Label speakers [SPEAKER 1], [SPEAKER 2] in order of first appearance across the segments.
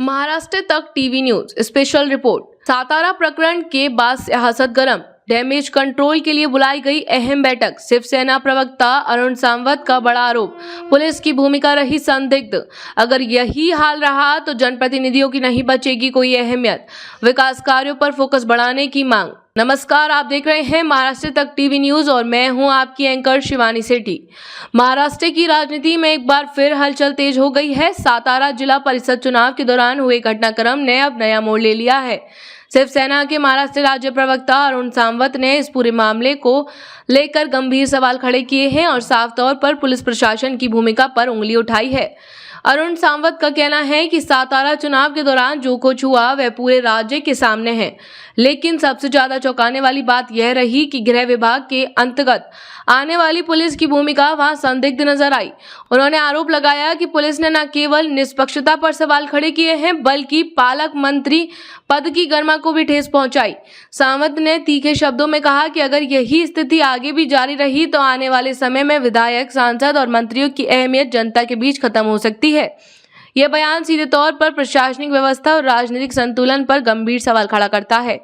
[SPEAKER 1] महाराष्ट्र तक TV news special report. Satara प्रकरण के बाद सियासत गरम। डैमेज कंट्रोल के लिए बुलाई गई अहम बैठक। शिवसेना प्रवक्ता अरुण सावंत का बड़ा आरोप, पुलिस की भूमिका रही संदिग्ध। अगर यही हाल रहा तो जनप्रतिनिधियों की नहीं बचेगी कोई अहमियत। विकास कार्यों पर फोकस बढ़ाने की मांग। नमस्कार, आप देख रहे हैं महाराष्ट्र तक टीवी न्यूज और मैं हूं आपकी एंकर शिवानी सेठी। महाराष्ट्र की राजनीति में एक बार फिर हलचल तेज हो गई है। सातारा जिला परिषद चुनाव के दौरान हुए घटनाक्रम ने अब नया मोड़ ले लिया है। शिवसेना के महाराष्ट्र राज्य प्रवक्ता अरुण सावंत ने इस पूरे मामले को लेकर गंभीर सवाल खड़े किए हैं और साफ तौर पर पुलिस प्रशासन की भूमिका पर उंगली उठाई है। अरुण सावंत का कहना है कि सातारा चुनाव के दौरान जो कुछ हुआ वह पूरे राज्य के सामने है, लेकिन सबसे ज्यादा चौंकाने वाली बात यह रही कि गृह विभाग के अंतर्गत आने वाली पुलिस की भूमिका वहां संदिग्ध नजर आई। उन्होंने आरोप लगाया कि पुलिस ने न केवल निष्पक्षता पर सवाल खड़े किए हैं बल्कि पालक मंत्री पद की गरिमा को भी ठेस पहुंचाई। सावंत ने तीखे शब्दों में कहा कि अगर यही स्थिति आगे भी जारी रही तो आने वाले समय में विधायक, सांसद और मंत्रियों की अहमियत जनता के बीच खत्म हो सकती है। यह बयान सीधे तौर पर प्रशासनिक व्यवस्था और राजनीतिक संतुलन पर गंभीर सवाल खड़ा करता है।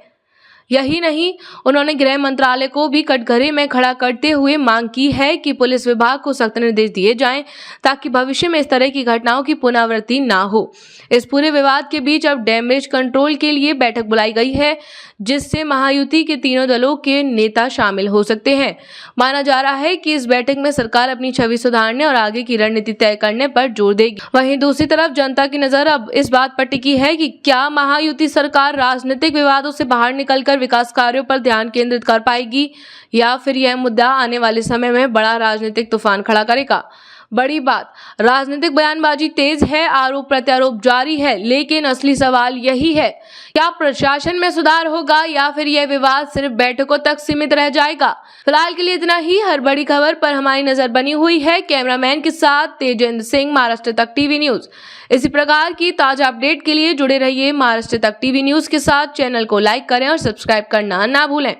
[SPEAKER 1] यही नहीं, उन्होंने गृह मंत्रालय को भी कटघरे में खड़ा करते हुए मांग की है कि पुलिस विभाग को सख्त निर्देश दिए जाएं ताकि भविष्य में इस तरह की घटनाओं की पुनरावृत्ति ना हो। इस पूरे विवाद के बीच अब डैमेज कंट्रोल के लिए बैठक बुलाई गई है, जिससे महायुति के तीनों दलों के नेता शामिल हो सकते हैं। माना जा रहा है कि इस बैठक में सरकार अपनी छवि सुधारने और आगे की रणनीति तय करने पर जोर देगी। वहीं दूसरी तरफ जनता की नजर अब इस बात पर टिकी है कि क्या महायुति सरकार राजनीतिक विवादों से बाहर निकलकर विकास कार्यों पर ध्यान केंद्रित कर पाएगी या फिर यह मुद्दा आने वाले समय में बड़ा राजनीतिक तूफान खड़ा करेगा। बड़ी बात, राजनीतिक बयानबाजी तेज है, आरोप प्रत्यारोप जारी है, लेकिन असली सवाल यही है, क्या प्रशासन में सुधार होगा या फिर यह विवाद सिर्फ बैठकों तक सीमित रह जाएगा। फिलहाल के लिए इतना ही। हर बड़ी खबर पर हमारी नजर बनी हुई है। कैमरामैन के साथ तेजेंद्र सिंह, महाराष्ट्र तक टीवी न्यूज। इसी प्रकार की ताजा अपडेट के लिए जुड़े रहिए महाराष्ट्र तक टीवी न्यूज के साथ। चैनल को लाइक करें और सब्सक्राइब करना ना भूलें।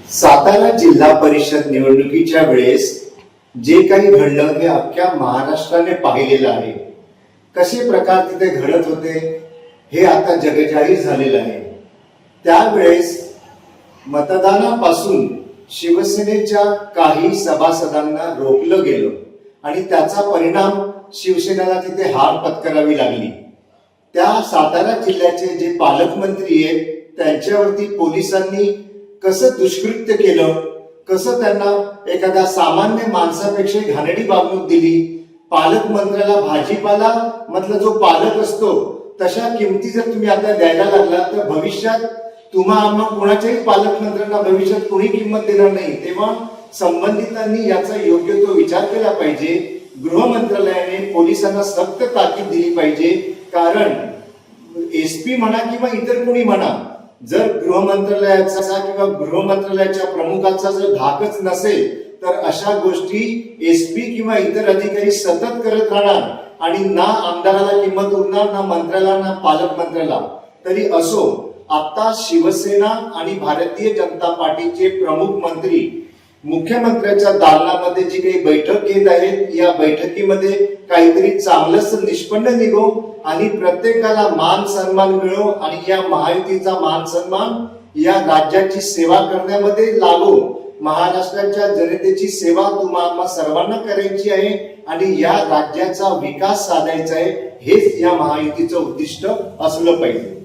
[SPEAKER 2] सातारा जिल्हा परिषद निवडणुकीच्या वेळेस जे काही घडलं हे अख्ख्या महाराष्ट्राने पाहिलेलं आहे। कसे प्रकार तिथे घडत होते हे आता जगजाहीर झालेलं आहे। त्यावेळेस मतदानापासून शिवसेनेच्या काही सभासदांना रोखलं गेलं आणि त्याचा परिणाम शिवसेनेला तिथे हार पत्करावी लागली। त्या सातारा जिल्ह्याचे जे पालकमंत्री आहेत त्यांच्यावरती पोलिसांनी कसं दुष्कृत्य केलं, कसं त्यांना एखाद्या सामान्य माणसापेक्षा घाणेरडी वागणूक दिली। पालकमंत्र्याला भाजीपाला मधला जो पालक असतो तशा किमती जर तुम्ही आता द्यायला लागला तर भविष्यात आम्हा कोणाच्याही पालकमंत्र्यांना भविष्यात कोणी किंमत देणार नाही। तेव्हा संबंधितांनी याचा योग्य तो विचार केला पाहिजे। गृह मंत्रालयाने पोलिसांना सक्त ताकीद दिली पाहिजे, कारण एसपी म्हणा किंवा इतर कोणी म्हणा, जर गृह मंत्रालयाचा किंवा गृह मंत्रालयाच्या प्रमुखाचा जर धाकच नसेल तर अशा गोष्टी एसपी किंवा इतर अधिकारी सतत करत राहणार आणि ना आमदाराला किंमत उरणार, ना मंत्र्याला, ना पालकमंत्र्याला। तरी असो, आता शिवसेना आणि भारतीय जनता पार्टीचे प्रमुख मंत्री मुख्यमंत्र्यांच्या दालनामध्ये जी काही बैठक घेत आहेत, या बैठकीमध्ये काहीतरी चांगलंच निष्पन्न निघो आणि प्रत्येकाला मान सन्मान मिळो आणि या महायुतीचा मान सन्मान या राज्याची सेवा करण्यामध्ये लागो। महाराष्ट्राच्या जनतेची सेवा आम्हा सर्वांना करायची आहे आणि या राज्याचा विकास साधायचा आहे, हेच या महायुतीचं उद्दिष्ट असलं पाहिजे।